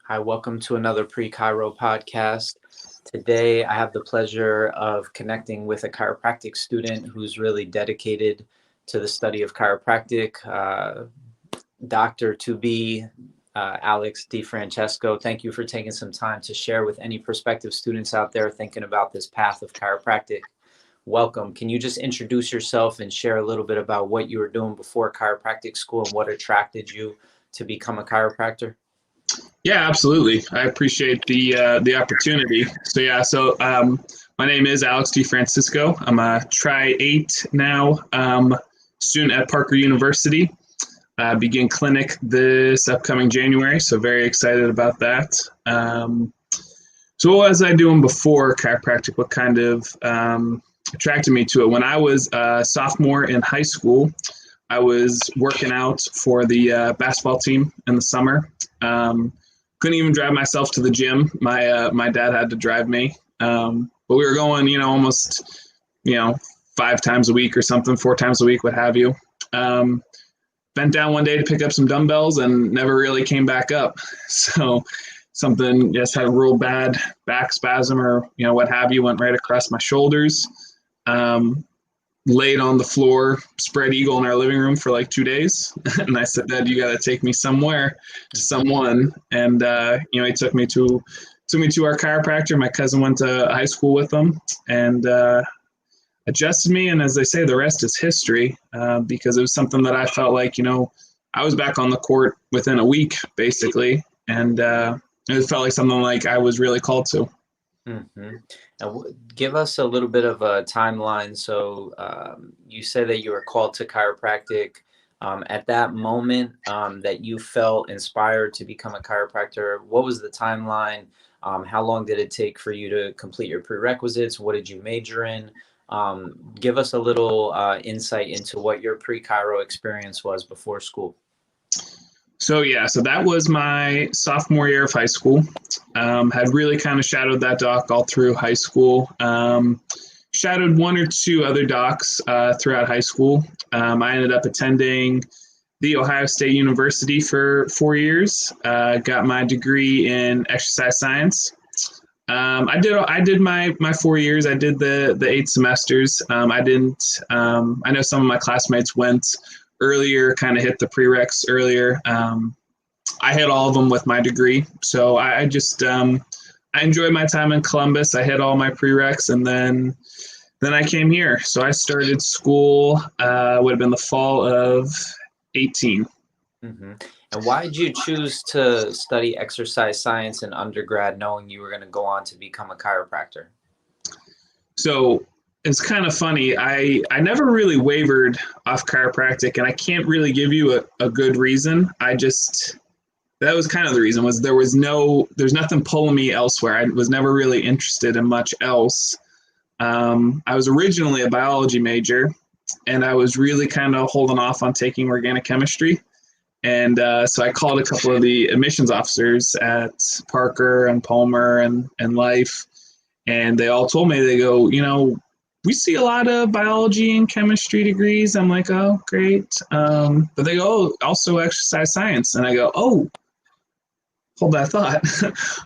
Hi, welcome to another Pre-Chiro podcast. Today, I have the pleasure of connecting with a chiropractic student who's really dedicated to the study of chiropractic, Dr. to be Alex Difrancesco. Thank you for taking some time to share with any prospective students out there thinking about this path of chiropractic. Welcome. Can you just introduce yourself and share a little bit about what you were doing before chiropractic school and what attracted you to become a chiropractor? Yeah, absolutely. I appreciate the opportunity. My name is Alex Difrancesco. I'm a Tri-8 now student at Parker University. Begin clinic this upcoming January, so very excited about that. So what was I doing before chiropractic? What kind of attracted me to it? When I was a sophomore in high school, I was working out for the basketball team in the summer. Couldn't even drive myself to the gym. My dad had to drive me. But we were going, almost, 5 times a week or something, 4 times a week, what have you. Bent down one day to pick up some dumbbells and never really came back up. So something just had a real bad back spasm or, what have you, went right across my shoulders. Laid on the floor, spread eagle in our living room for like 2 days. And I said, Dad, you got to take me somewhere to someone. And, he took me to our chiropractor. My cousin went to high school with him and adjusted me. And as they say, the rest is history because it was something that I felt like, I was back on the court within a week, basically. And it felt like something like I was really called to. Mm-hmm. Give us a little bit of a timeline. So you said that you were called to chiropractic. At that moment that you felt inspired to become a chiropractor, what was the timeline? How long did it take for you to complete your prerequisites? What did you major in? Give us a little insight into what your pre-chiro experience was before school. So that was my sophomore year of high school. Had really kind of shadowed that doc all through high school. Shadowed 1 or 2 other docs throughout high school. I ended up attending the Ohio State University for 4 years. Got my degree in exercise science. I did my 4 years. I did the 8 semesters. I didn't. I know some of my classmates went earlier, kind of hit the prereqs earlier. I hit all of them with my degree. So I just, I enjoyed my time in Columbus. I hit all my prereqs and then I came here. So I started school, would have been the fall of 18. Mm-hmm. And why did you choose to study exercise science in undergrad, knowing you were going to go on to become a chiropractor? So it's kind of funny. I never really wavered off chiropractic, and I can't really give you a good reason. That was kind of the reason, was there's nothing pulling me elsewhere. I was never really interested in much else. I was originally a biology major, and I was really kind of holding off on taking organic chemistry. And so I called a couple of the admissions officers at Parker and Palmer and Life, and they all told me, they go, we see a lot of biology and chemistry degrees. I'm like, oh, great. But they go, oh, also exercise science. And I go, oh, hold that thought.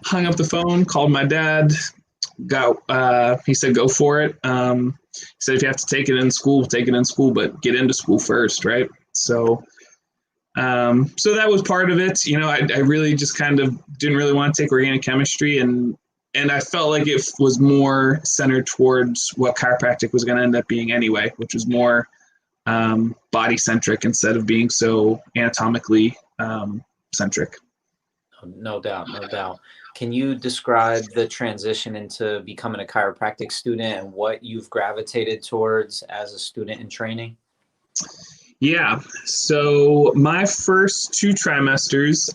Hung up the phone, called my dad, he said, go for it. He said, if you have to take it in school, take it in school, but get into school first, right? So that was part of it. I really just kind of didn't really want to take organic chemistry, and I felt like it was more centered towards what chiropractic was going to end up being anyway, which was more body-centric instead of being so anatomically centric. No doubt, no doubt. Can you describe the transition into becoming a chiropractic student and what you've gravitated towards as a student in training? Yeah, so my first 2 trimesters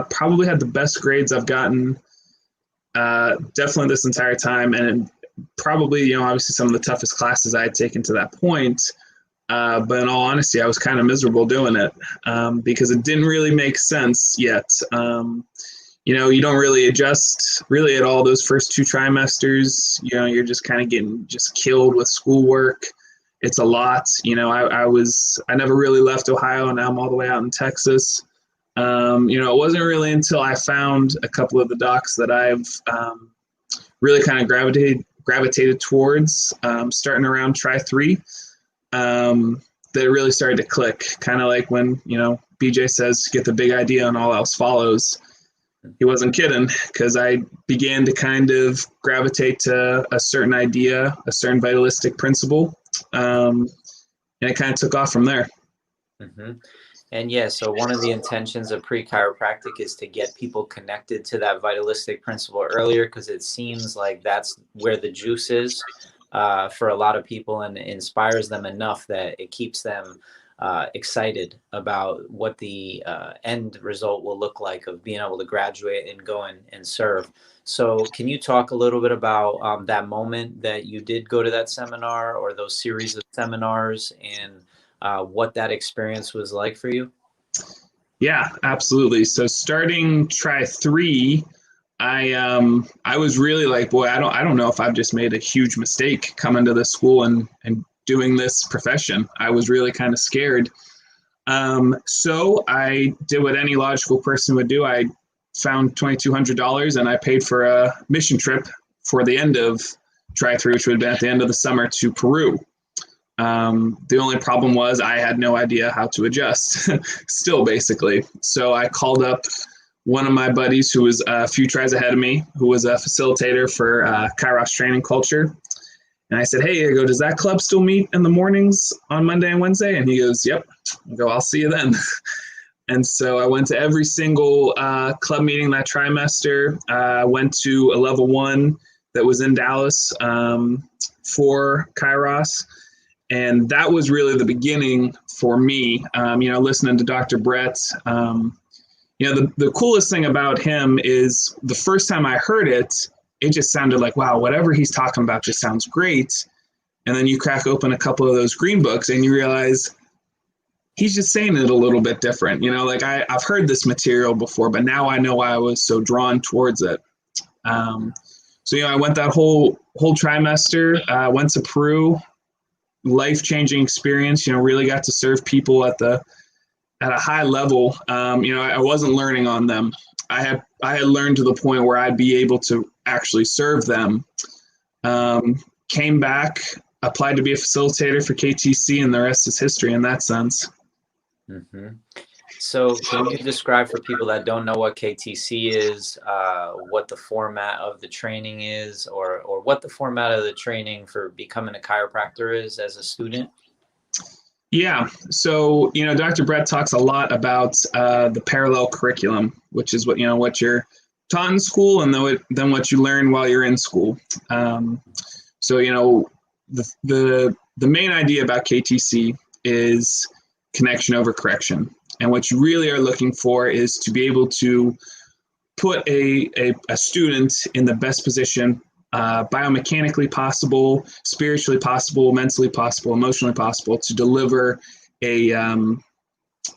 probably had the best grades I've gotten definitely this entire time, and probably, obviously some of the toughest classes I had taken to that point. But in all honesty, I was kind of miserable doing it because it didn't really make sense yet. You don't really adjust really at all those first 2 trimesters. You're just kind of getting just killed with schoolwork. It's a lot. I never really left Ohio, and now I'm all the way out in Texas. It wasn't really until I found a couple of the docs that I've really kind of gravitated towards, starting around Tri3, that it really started to click. Kind of like when, BJ says, get the big idea and all else follows. He wasn't kidding, because I began to kind of gravitate to a certain idea, a certain vitalistic principle, and it kind of took off from there. Mm-hmm. And yeah, so one of the intentions of pre-chiropractic is to get people connected to that vitalistic principle earlier, because it seems like that's where the juice is for a lot of people, and inspires them enough that it keeps them excited about what the end result will look like of being able to graduate and go and serve. So can you talk a little bit about that moment that you did go to that seminar, or those series of seminars, and what that experience was like for you? Yeah, absolutely. So starting Tri3, I was really like, boy, I don't know if I've just made a huge mistake coming to this school and doing this profession. I was really kind of scared. So I did what any logical person would do. I found $2,200 and I paid for a mission trip for the end of Tri3, which would have been at the end of the summer, to Peru. The only problem was I had no idea how to adjust still, basically. So I called up one of my buddies who was a few tries ahead of me, who was a facilitator for Kairos training culture. And I said, hey, does that club still meet in the mornings on Monday and Wednesday? And he goes, yep. I go, I'll see you then. And so I went to every single club meeting that trimester. I went to a level 1 that was in Dallas for Kairos. And that was really the beginning for me, listening to Dr. Brett. The coolest thing about him is the first time I heard it, it just sounded like, wow, whatever he's talking about just sounds great. And then you crack open a couple of those green books and you realize he's just saying it a little bit different. I've heard this material before, but now I know why I was so drawn towards it. So I went that whole trimester, went to Peru, life-changing experience, really got to serve people at a high level. I wasn't learning on them. I had learned to the point where I'd be able to actually serve them. Came back, applied to be a facilitator for KTC, and the rest is history in that sense. Mm-hmm. So can you describe for people that don't know what KTC is, what the format of the training is, or what the format of the training for becoming a chiropractor is as a student? Yeah. So, Dr. Brett talks a lot about the parallel curriculum, which is what you're taught in school and then what you learn while you're in school. So, the main idea about KTC is connection over correction. And what you really are looking for is to be able to put a student in the best position, biomechanically possible, spiritually possible, mentally possible, emotionally possible, to deliver an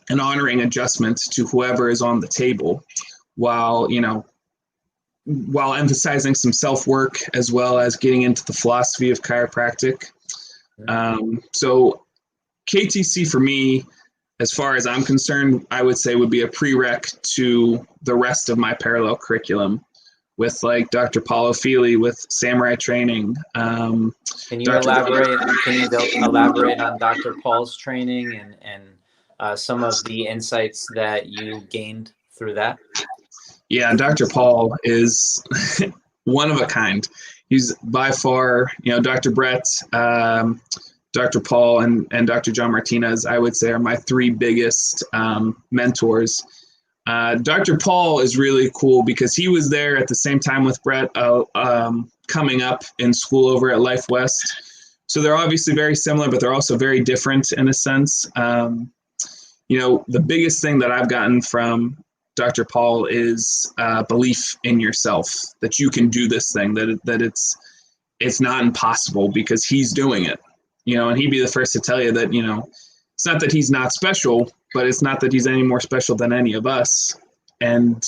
honoring adjustment to whoever is on the table, while emphasizing some self-work as well as getting into the philosophy of chiropractic. So KTC for me, as far as I'm concerned, I would say would be a prereq to the rest of my parallel curriculum, with like Dr. Paulo Feely with samurai training. Can you elaborate on Dr. Paul's training and some of the insights that you gained through that? Yeah, Dr. Paul is one of a kind. He's by far, Dr. Brett, Dr. Paul, and Dr. John Martinez, I would say, are my 3 biggest mentors. Dr. Paul is really cool because he was there at the same time with Brett coming up in school over at Life West. So they're obviously very similar, but they're also very different in a sense. The biggest thing that I've gotten from Dr. Paul is belief in yourself, that you can do this thing, that it's not impossible because he's doing it. And he'd be the first to tell you that, it's not that he's not special, but it's not that he's any more special than any of us. And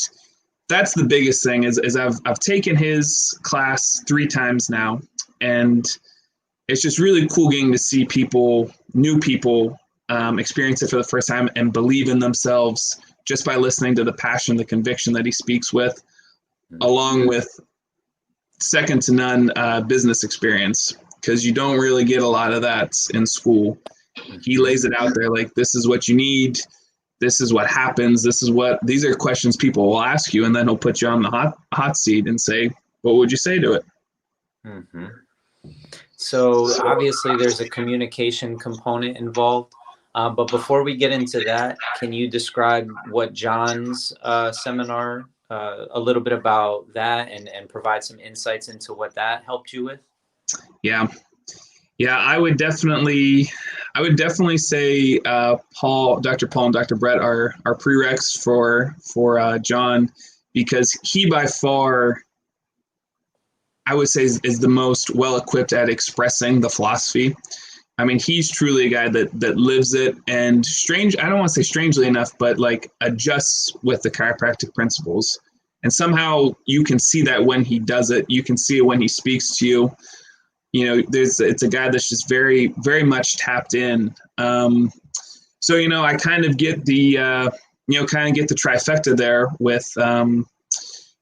that's the biggest thing is I've taken his class 3 times now, and it's just really cool getting to see new people experience it for the first time and believe in themselves just by listening to the passion, the conviction that he speaks with, along with second to none business experience, because you don't really get a lot of that in school. He lays it out there like, this is what you need. This is what happens. These are questions people will ask you, and then he'll put you on the hot seat and say, what would you say to it? Mm-hmm. So obviously there's a communication component involved. But before we get into that, can you describe what John's seminar, a little bit about that, and provide some insights into what that helped you with? Yeah. I would definitely say Dr. Paul and Dr. Brett are prereqs for John, because he by far, I would say, is the most well-equipped at expressing the philosophy. I mean, he's truly a guy that lives it, and I don't want to say strangely enough, but like adjusts with the chiropractic principles. And somehow you can see that when he does it. You can see it when he speaks to you. You know, it's a guy that's just very, very much tapped in. So, I kind of get the trifecta there with,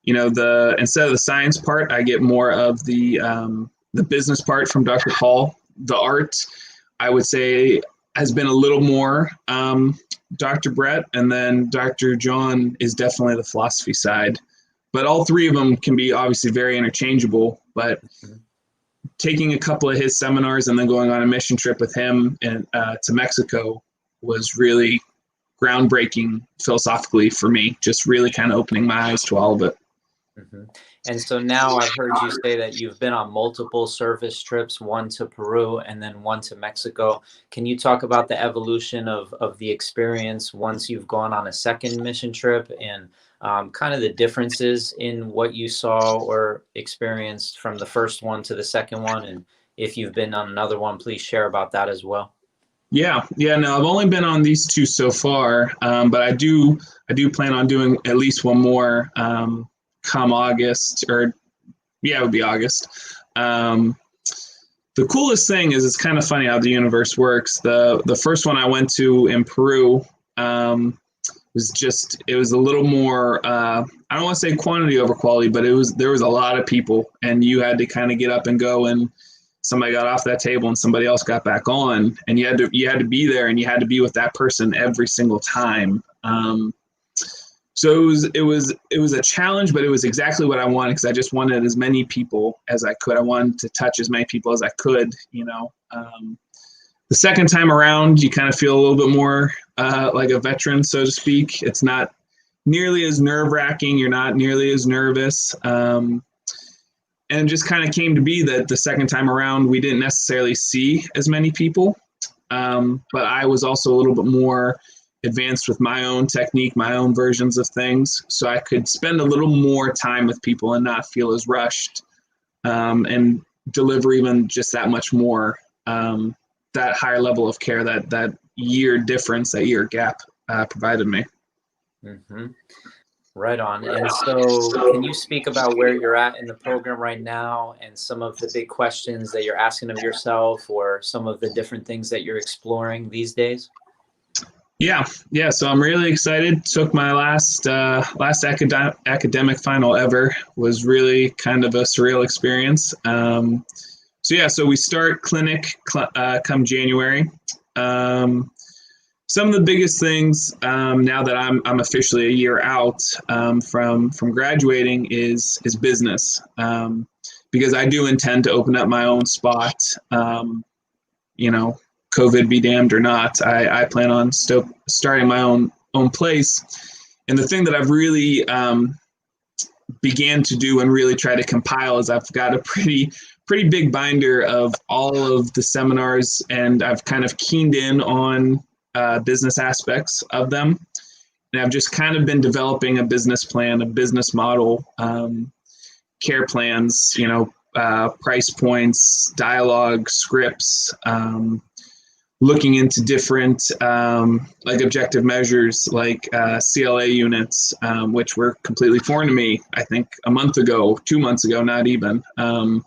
instead of the science part, I get more of the business part from Dr. Paul. The art, I would say, has been a little more Dr. Brett, and then Dr. John is definitely the philosophy side. But all three of them can be obviously very interchangeable. But taking a couple of his seminars and then going on a mission trip with him to Mexico was really groundbreaking philosophically for me, just really kind of opening my eyes to all of it. Mm-hmm. And so now I've heard you say that you've been on multiple service trips, one to Peru and then one to Mexico. Can you talk about the evolution of the experience once you've gone on a second mission trip, and kind of the differences in what you saw or experienced from the first one to the second one? And if you've been on another one, please share about that as well. Yeah. No, I've only been on these two so far, but I do plan on doing at least one more come August, or it would be August. The coolest thing is, it's kind of funny how the universe works. The first one I went to in Peru it was a little more, I don't want to say quantity over quality, but there was a lot of people, and you had to kind of get up and go, and somebody got off that table and somebody else got back on, and you had to be there, and you had to be with that person every single time. So it was a challenge, but it was exactly what I wanted, because I just wanted as many people as I could. I wanted to touch as many people as I could. The second time around, you kind of feel a little bit more like a veteran, so to speak. It's not nearly as nerve-wracking. You're not nearly as nervous. And it just kind of came to be that the second time around, we didn't necessarily see as many people. But I was also a little bit more advanced with my own technique, my own versions of things, so I could spend a little more time with people and not feel as rushed, and deliver even just that much more, that higher level of care that year difference, that year gap provided me. Mm-hmm. Right on. And so can you speak about where you're at in the program right now, and some of the big questions that you're asking of yourself, or some of the different things that you're exploring these days? Yeah. So I'm really excited. Took my last academic final ever. Was really kind of a surreal experience. So we start clinic come January. Some of the biggest things now that I'm officially a year out from graduating is business, because I do intend to open up my own spot. COVID be damned or not, I plan on starting my own place. And the thing that I've really began to do and really try to compile is, I've got a pretty big binder of all of the seminars, and I've kind of keened in on business aspects of them. And I've just kind of been developing a business plan, a business model, care plans, price points, dialogue, scripts, looking into different like objective measures, like CLA units, which were completely foreign to me, I think a month ago, 2 months ago, not even, and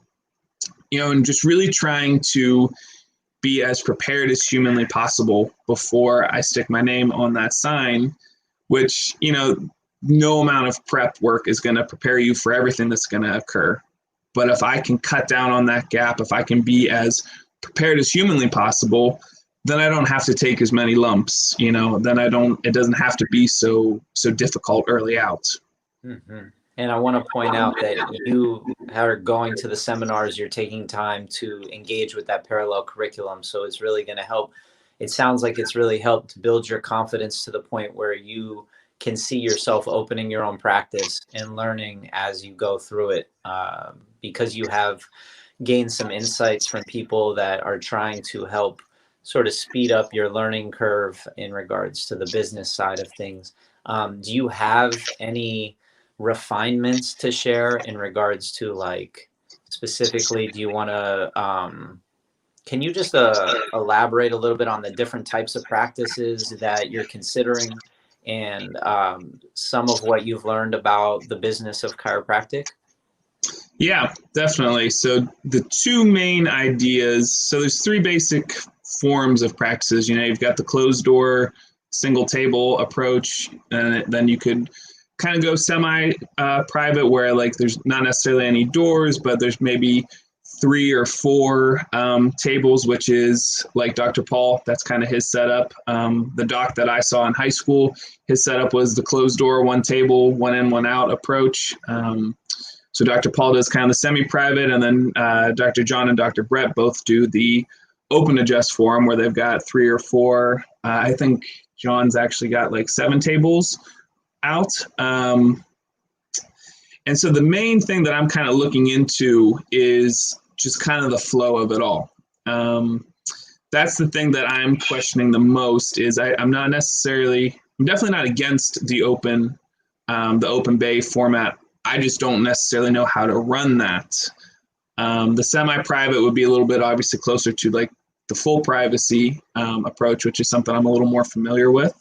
just really trying to be as prepared as humanly possible before I stick my name on that sign, which, no amount of prep work is going to prepare you for everything that's going to occur. But if I can cut down on that gap, if I can be as prepared as humanly possible, then I don't have to take as many lumps, then it doesn't have to be so difficult early out. Mm-hmm. And I want to point out that you are going to the seminars, you're taking time to engage with that parallel curriculum. So it's really going to help. It sounds like it's really helped build your confidence to the point where you can see yourself opening your own practice and learning as you go through it, because you have gained some insights from people that are trying to help sort of speed up your learning curve in regards to the business side of things. Do you have any refinements to share in regards to, like, specifically, do you want to, can you just elaborate a little bit on the different types of practices that you're considering and some of what you've learned about the business of chiropractic? Yeah, definitely. So the two main ideas, so there's three basic forms of practices. You've got the closed door, single table approach, and then you could kind of go semi-private where, like, there's not necessarily any doors, but there's maybe 3 or 4 tables, which is like Dr. Paul. That's kind of his setup. The doc that I saw in high school, his setup was the closed door, 1 table, 1 in, 1 out approach. So Dr. Paul does kind of the semi-private, and then Dr. John and Dr. Brett both do the open adjust form where they've got 3 or 4. I think John's actually got like 7 tables out. And so the main thing that I'm kind of looking into is just kind of the flow of it all. That's the thing that I'm questioning the most. Is I'm definitely not against the open bay format. I just don't necessarily know how to run that. The semi-private would be a little bit obviously closer to like the full privacy approach, which is something I'm a little more familiar with.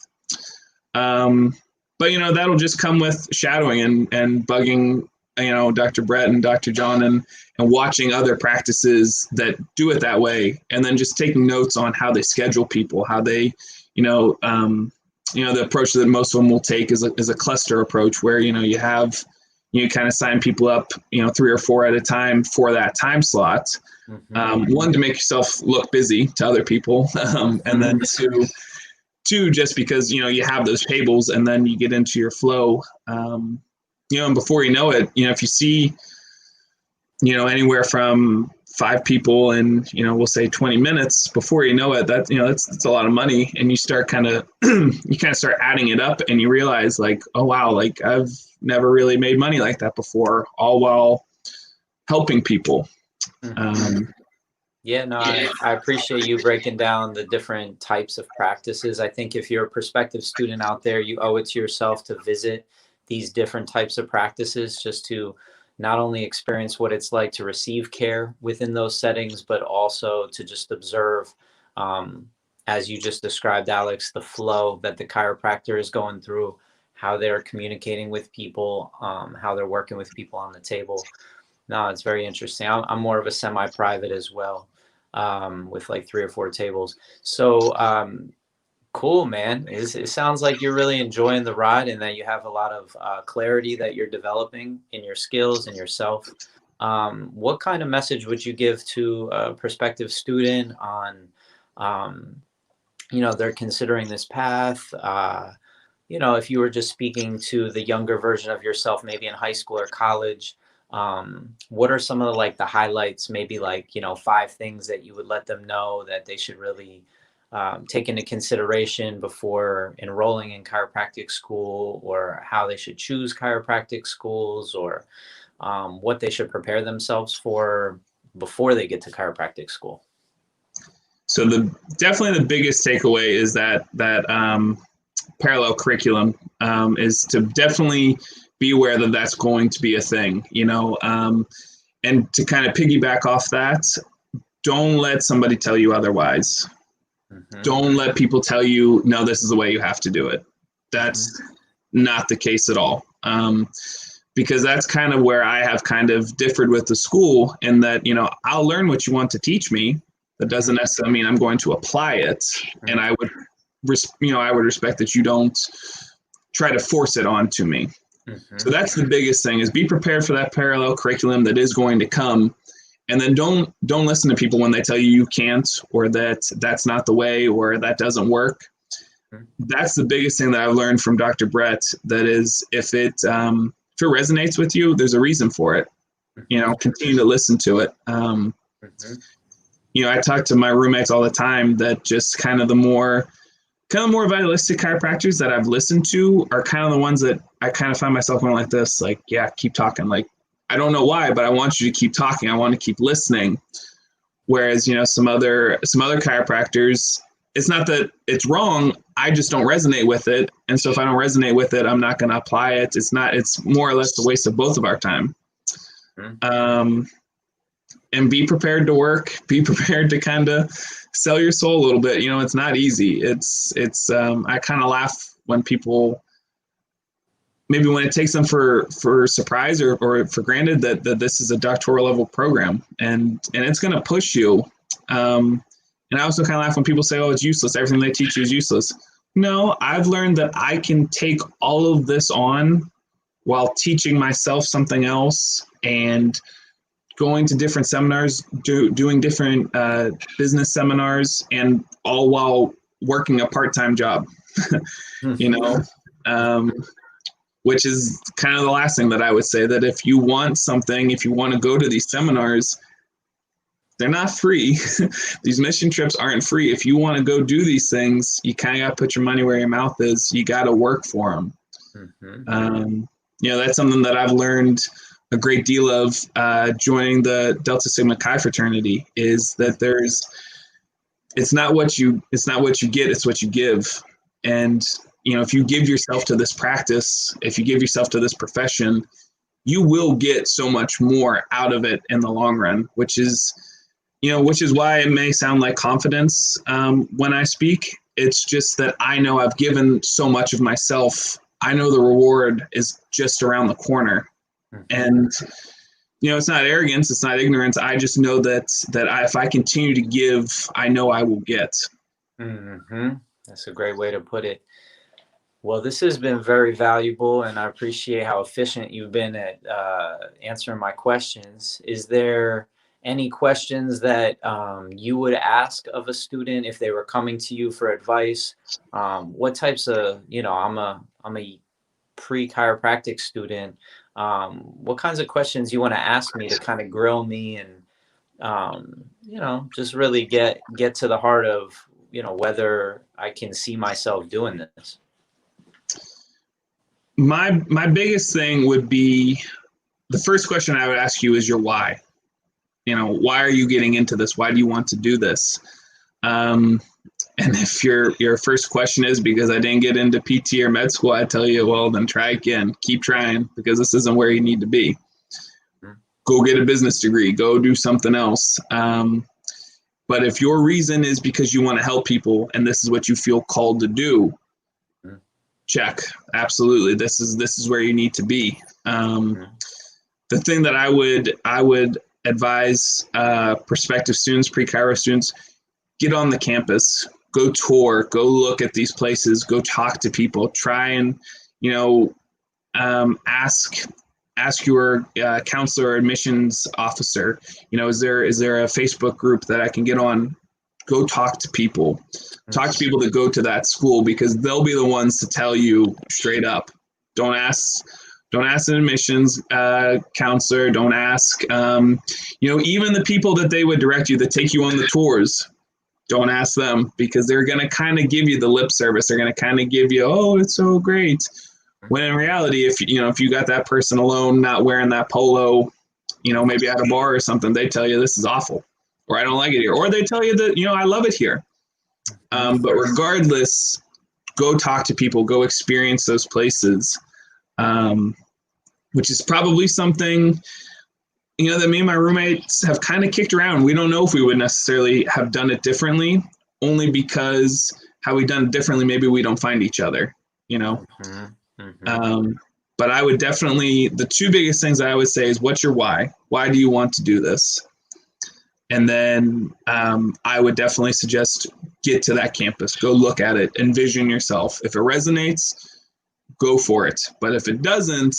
But that'll just come with shadowing and bugging, Dr. Brett and Dr. John and watching other practices that do it that way, and then just taking notes on how they schedule people, how they, the approach that most of them will take is a cluster approach where you kind of sign people up, 3 or 4 at a time for that time slot. Mm-hmm. 1, to make yourself look busy to other people, and then 2, just because you have those tables, and then you get into your flow. And before you know it, if you see, anywhere from 5 people in, we'll say 20 minutes, before you know it, that's a lot of money. And you start start adding it up, and you realize, like, oh, wow, like I've never really made money like that before, all while helping people. Mm-hmm. Yeah, no, I appreciate you breaking down the different types of practices. I think if you're a prospective student out there, you owe it to yourself to visit these different types of practices, just to not only experience what it's like to receive care within those settings, but also to just observe, as you just described, Alex, the flow that the chiropractor is going through, how they're communicating with people, how they're working with people on the table. No, it's very interesting. I'm more of a semi-private as well, with like 3 or 4 tables. So cool, man. It sounds like you're really enjoying the ride, and that you have a lot of clarity that you're developing in your skills and yourself. What kind of message would you give to a prospective student on, they're considering this path? If you were just speaking to the younger version of yourself, maybe in high school or college, what are some of the highlights, maybe 5 things that you would let them know that they should really take into consideration before enrolling in chiropractic school, or how they should choose chiropractic schools, or what they should prepare themselves for before they get to chiropractic school? So definitely the biggest takeaway is that parallel curriculum is to definitely be aware that that's going to be a thing, and to kind of piggyback off that, don't let somebody tell you otherwise. Mm-hmm. Don't let people tell you, no, this is the way you have to do it. That's not the case at all. Because that's kind of where I have kind of differed with the school, in that, I'll learn what you want to teach me. That doesn't necessarily mean I'm going to apply it. Mm-hmm. And I would respect that you don't try to force it onto me. Mm-hmm. So that's the biggest thing, is be prepared for that parallel curriculum that is going to come. And then don't listen to people when they tell you you can't, or that that's not the way, or that doesn't work. Mm-hmm. That's the biggest thing that I've learned from Dr. Brett. That is, if it resonates with you, there's a reason for it. You know, continue to listen to it. You know, I talk to my roommates all the time that just kind of the more vitalistic chiropractors that I've listened to are kind of the ones that I kind of find myself going like this, like, yeah, keep talking. Like, I don't know why, but I want you to keep talking. I want to keep listening. Whereas, you know, some other chiropractors, it's not that it's wrong. I just don't resonate with it. And so if I don't resonate with it, I'm not going to apply it. It's more or less a waste of both of our time. And be prepared to work, be prepared to kind of sell your soul a little bit. You know, it's not easy. I kind of laugh when people, maybe when it takes them for surprise or for granted that this is a doctoral level program, and it's going to push you. And I also kind of laugh when people say, oh, it's useless. Everything they teach you is useless. No, I've learned that I can take all of this on while teaching myself something else and going to different seminars, doing different business seminars, and all while working a part-time job, you know, which is kind of the last thing that I would say, that if you want something, if you want to go to these seminars, they're not free. These mission trips aren't free. If you want to go do these things, you kind of got to put your money where your mouth is. You got to work for them. You know, that's something that I've learned a great deal of joining the Delta Sigma Chi fraternity, is that it's not what you get, it's what you give. And, you know, if you give yourself to this practice, if you give yourself to this profession, you will get so much more out of it in the long run, which is why it may sound like confidence when I speak. It's just that I know I've given so much of myself. I know the reward is just around the corner. And, you know, it's not arrogance, it's not ignorance. I just know that if I continue to give, I know I will get. That's a great way to put it. Well, this has been very valuable, and I appreciate how efficient you've been at answering my questions. Is there any questions that you would ask of a student if they were coming to you for advice? What types of, you know, I'm a pre-chiropractic student. What kinds of questions you want to ask me to kind of grill me and, you know, just really get to the heart of, you know, whether I can see myself doing this? My biggest thing would be, the first question I would ask you is your why. You know, why are you getting into this? Why do you want to do this? And if your first question is because I didn't get into PT or med school, I tell you, well, then try again. Keep trying, because this isn't where you need to be. Go get a business degree. Go do something else. But if your reason is because you want to help people and this is what you feel called to do, check. Absolutely. This is where you need to be. The thing that I would advise prospective students, pre-chiro students, get on the campus, go tour, go look at these places, go talk to people, try and, you know, ask your counselor or admissions officer, you know, is there a Facebook group that I can get on? Go talk to people. Talk to people that go to that school, because they'll be the ones to tell you straight up. Don't ask an admissions counselor. Don't ask, you know, even the people that they would direct you, that take you on the tours. Don't ask them, because they're going to kind of give you the lip service. They're going to kind of give you, oh, it's so great. When in reality, if you got that person alone, not wearing that polo, you know, maybe at a bar or something, they tell you this is awful, or I don't like it here, or they tell you that, you know, I love it here. But regardless, go talk to people, go experience those places, which is probably something, you know, that me and my roommates have kind of kicked around. We don't know if we would necessarily have done it differently, only because how we done it differently, maybe we don't find each other, you know. But I would definitely, the two biggest things I would say is, what's your why? Why do you want to do this? And then I would definitely suggest get to that campus, go look at it, envision yourself. If it resonates, go for it. But if it doesn't,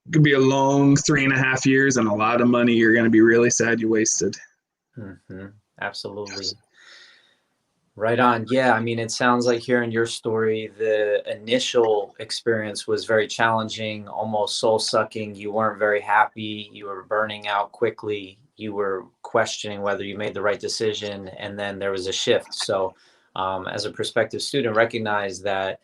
it could be a long 3.5 years and a lot of money. You're going to be really sad you wasted. Absolutely. Right on. Yeah, I mean, it sounds like hearing your story, the initial experience was very challenging, almost soul-sucking. You weren't very happy. You were burning out quickly. You were questioning whether you made the right decision, and then there was a shift. So, as a prospective student, recognize that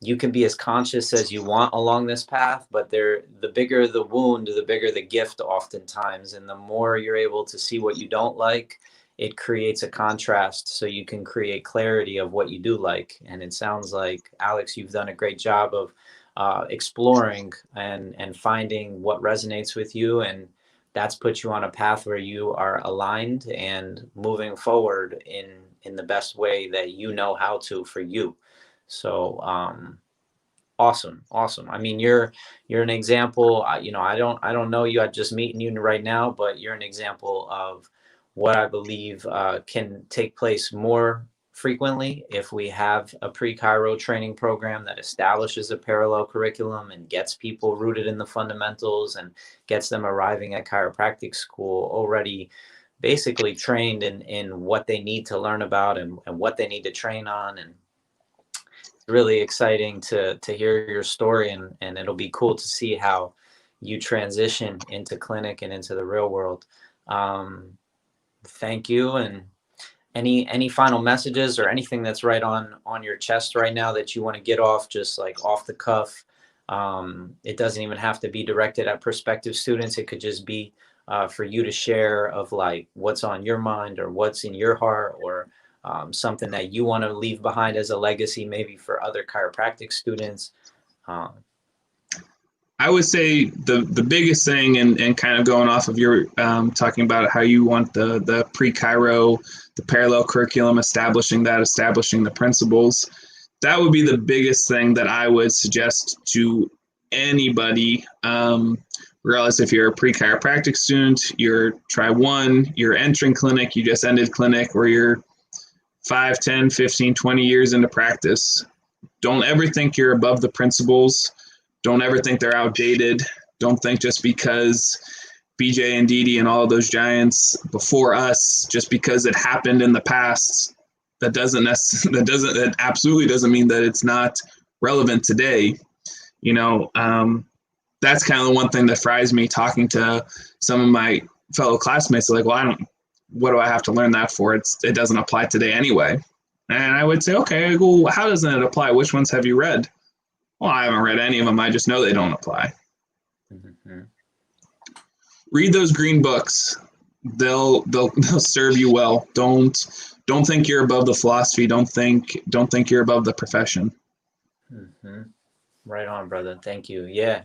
you can be as conscious as you want along this path, but the bigger the wound, the bigger the gift oftentimes. And the more you're able to see what you don't like, it creates a contrast so you can create clarity of what you do like. And it sounds like, Alex, you've done a great job of exploring and finding what resonates with you. And that's put you on a path where you are aligned and moving forward in the best way that you know how to for you. So awesome. I mean, you're an example. You know, I don't know you. I'm just meeting you right now, but you're an example of what I believe can take place more frequently if we have a pre-chiro training program that establishes a parallel curriculum and gets people rooted in the fundamentals and gets them arriving at chiropractic school already basically trained in what they need to learn about and what they need to train on. And really exciting to hear your story, and it'll be cool to see how you transition into clinic and into the real world. Thank you. And any final messages or anything that's right on your chest right now that you want to get off, just like off the cuff? It doesn't even have to be directed at prospective students. It could just be for you to share of like what's on your mind or what's in your heart, or something that you want to leave behind as a legacy, maybe for other chiropractic students. I would say the biggest thing, and kind of going off of your talking about how you want the pre-chiro, the parallel curriculum, establishing the principles, that would be the biggest thing that I would suggest to anybody, regardless if you're a pre-chiropractic student, you're try one, you're entering clinic, you just ended clinic, or you're 5, 10, 15, 20 years into practice. Don't ever think you're above the principles. Don't ever think they're outdated. Don't think just because BJ and Didi and all of those giants before us, just because it happened in the past, that absolutely doesn't mean that it's not relevant today. You know, that's kind of the one thing that fries me talking to some of my fellow classmates. They're like, well, what do I have to learn that for? It doesn't apply today anyway. And I would say, okay, well, how doesn't it apply? Which ones have you read? Well, I haven't read any of them. I just know they don't apply. Mm-hmm. Read those green books. They'll serve you well. Don't think you're above the philosophy. Don't think you're above the profession. Mm-hmm. Right on, brother. Thank you. Yeah.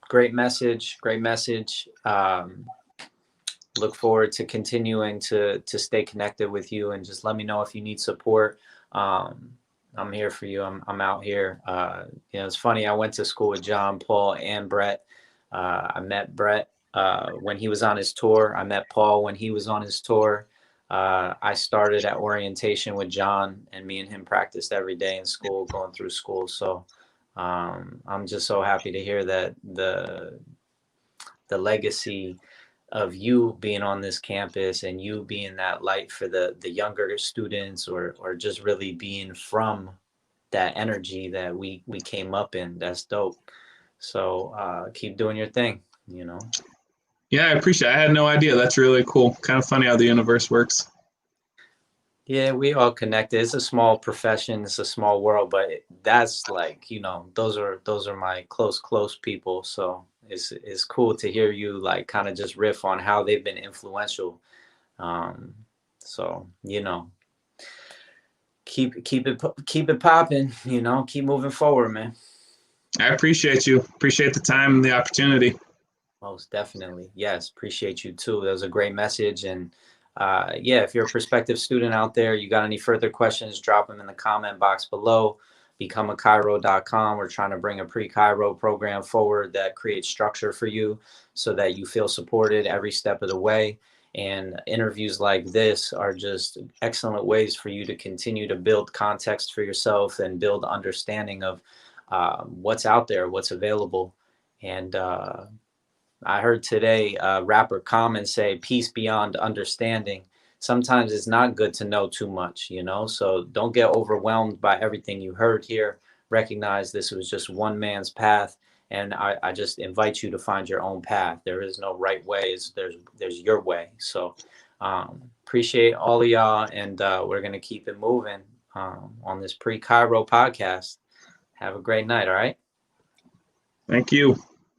Great message. Look forward to continuing to stay connected with you, and just let me know if you need support. I'm here for you. I'm out here. You know, it's funny. I went to school with John, Paul, and Brett. I met Brett when he was on his tour. I met Paul when he was on his tour. I started at orientation with John, and me and him practiced every day in school, going through school. So I'm just so happy to hear that the legacy of you being on this campus and you being that light for the younger students, or just really being from that energy that we came up in. That's dope. So keep doing your thing, you know. Yeah, I appreciate it. I had no idea. That's really cool. Kind of funny how the universe works. Yeah, we all connected. It's a small profession, it's a small world, but that's like, you know, those are my close people. So it's cool to hear you like kind of just riff on how they've been influential. So, you know, keep it popping, you know, keep moving forward, man. I appreciate you. Appreciate the time and the opportunity. Most definitely. Yes, appreciate you too. That was a great message. And yeah, if you're a prospective student out there, you got any further questions, drop them in the comment box below. BecomeAchiro.com. We're trying to bring a pre-chiro program forward that creates structure for you so that you feel supported every step of the way. And interviews like this are just excellent ways for you to continue to build context for yourself and build understanding of what's out there, what's available. And I heard today rapper Common say, peace beyond understanding. Sometimes it's not good to know too much, you know, so don't get overwhelmed by everything you heard here. Recognize this was just one man's path. And I just invite you to find your own path. There is no right way. There's your way. So appreciate all of y'all. And we're going to keep it moving on this pre-Chiro podcast. Have a great night. All right. Thank you.